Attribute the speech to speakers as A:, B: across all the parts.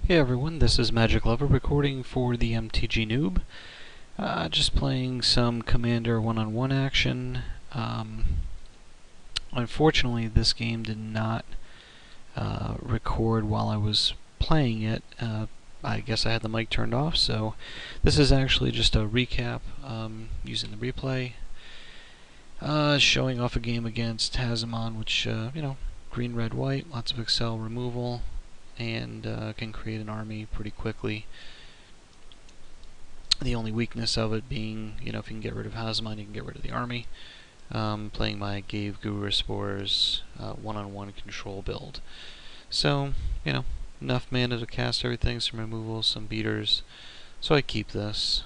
A: Hey everyone, this is Magiclovr recording for the mtgnoob. Just playing some Commander one-on-one action. Unfortunately, this game did not record while I was playing it. I guess I had the mic turned off, so this is actually just a recap using the replay. Showing off a game against Hazezon, which, green, red, white, lots of Excel removal, and can create an army pretty quickly. The only weakness of it being, if you can get rid of Hazezon, you can get rid of the army. Playing my Ghave Guru Spores one-on-one control build. So, enough mana to cast everything, some removals, some beaters. So I keep this.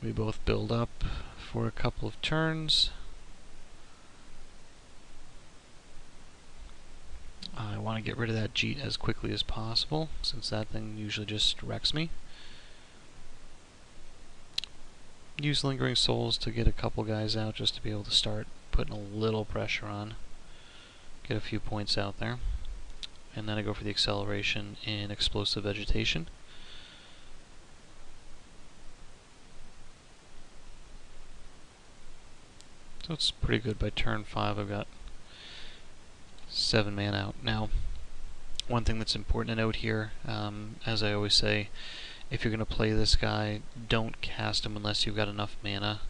A: We both build up for a couple of turns. I want to get rid of that Jeet as quickly as possible, since that thing usually just wrecks me. Use Lingering Souls to get a couple guys out, just to be able to start putting a little pressure on. Get a few points out there. And then I go for the acceleration in Explosive Vegetation. So it's pretty good. By turn 5 I've got 7 mana out. Now, one thing that's important to note here, as I always say, if you're going to play this guy, don't cast him unless you've got enough mana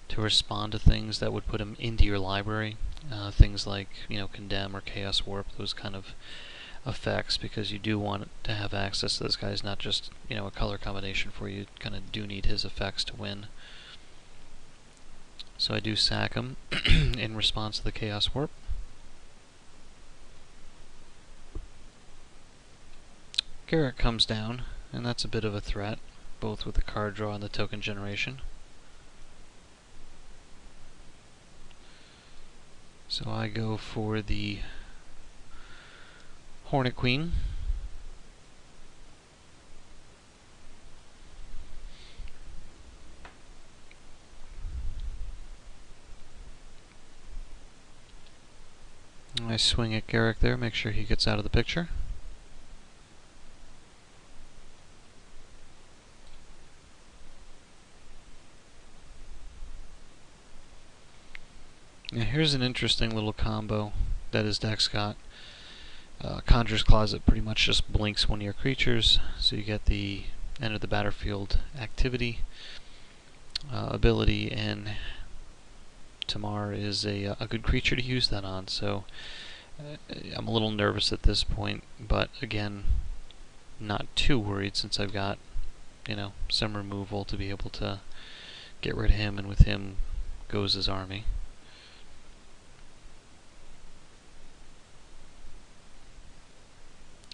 A: to respond to things that would put him into your library. Things like, Condemn or Chaos Warp, those kind of effects, because you do want to have access to this guy. It's not just, a color combination for you. You kind of do need his effects to win. So I do sack him in response to the Chaos Warp. Garrett comes down, and that's a bit of a threat, both with the card draw and the token generation. So I go for the Hornet Queen. I swing at Garrett there, make sure he gets out of the picture. Now here's an interesting little combo that his deck's got. Conjurer's Closet pretty much just blinks one of your creatures, so you get the end of the battlefield activity ability, and Tamar is a good creature to use that on. So I'm a little nervous at this point, but again, not too worried since I've got, some removal to be able to get rid of him, and with him goes his army.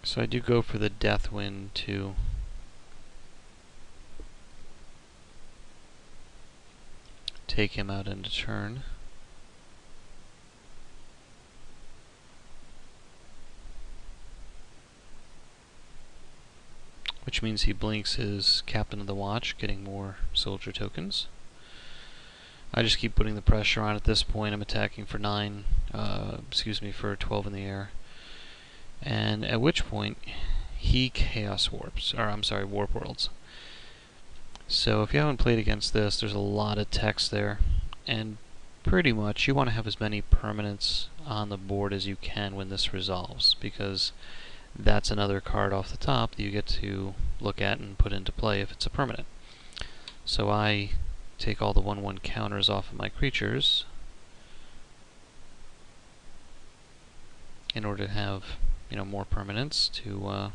A: So I do go for the Deathwind to take him out into turn. Which means he blinks his Captain of the Watch, getting more soldier tokens. I just keep putting the pressure on at this point. I'm attacking for for 12 in the air. And at which point, he Chaos Warps, Warp Worlds. So if you haven't played against this, there's a lot of text there, and pretty much you want to have as many permanents on the board as you can when this resolves, because that's another card off the top that you get to look at and put into play if it's a permanent. So I take all the 1/1 counters off of my creatures in order to have more permanents to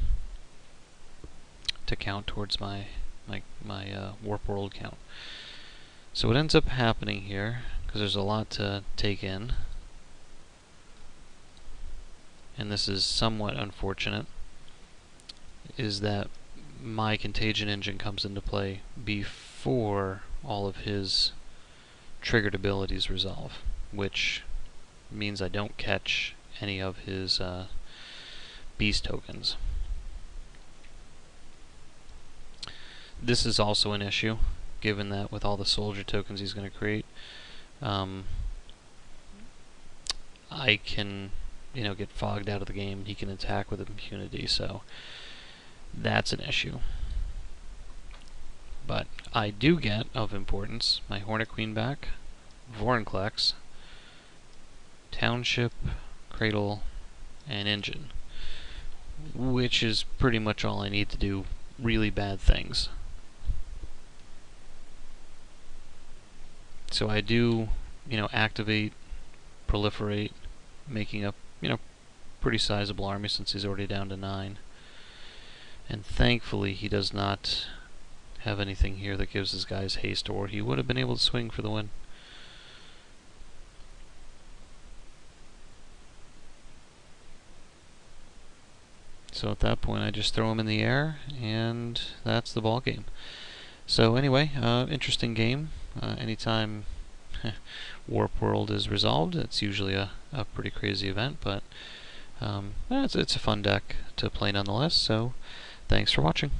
A: count towards my Warp World count. So what ends up happening here, because there's a lot to take in, and this is somewhat unfortunate, is that my Contagion Engine comes into play before all of his triggered abilities resolve, which means I don't catch any of his beast tokens. This is also an issue, given that with all the soldier tokens he's going to create, I can get fogged out of the game. He can attack with impunity, so that's an issue. But I do get, of importance, my Hornet Queen back, Vorinclex, Township, Cradle, and Engine, which is pretty much all I need to do really bad things. So I do, activate, proliferate, making up, pretty sizable army since he's already down to 9. And thankfully he does not have anything here that gives his guys haste, or he would have been able to swing for the win. So at that point I just throw him in the air, and that's the ball game. So anyway, interesting game. Anytime Warp World is resolved, it's usually a pretty crazy event, but it's a fun deck to play nonetheless, so thanks for watching.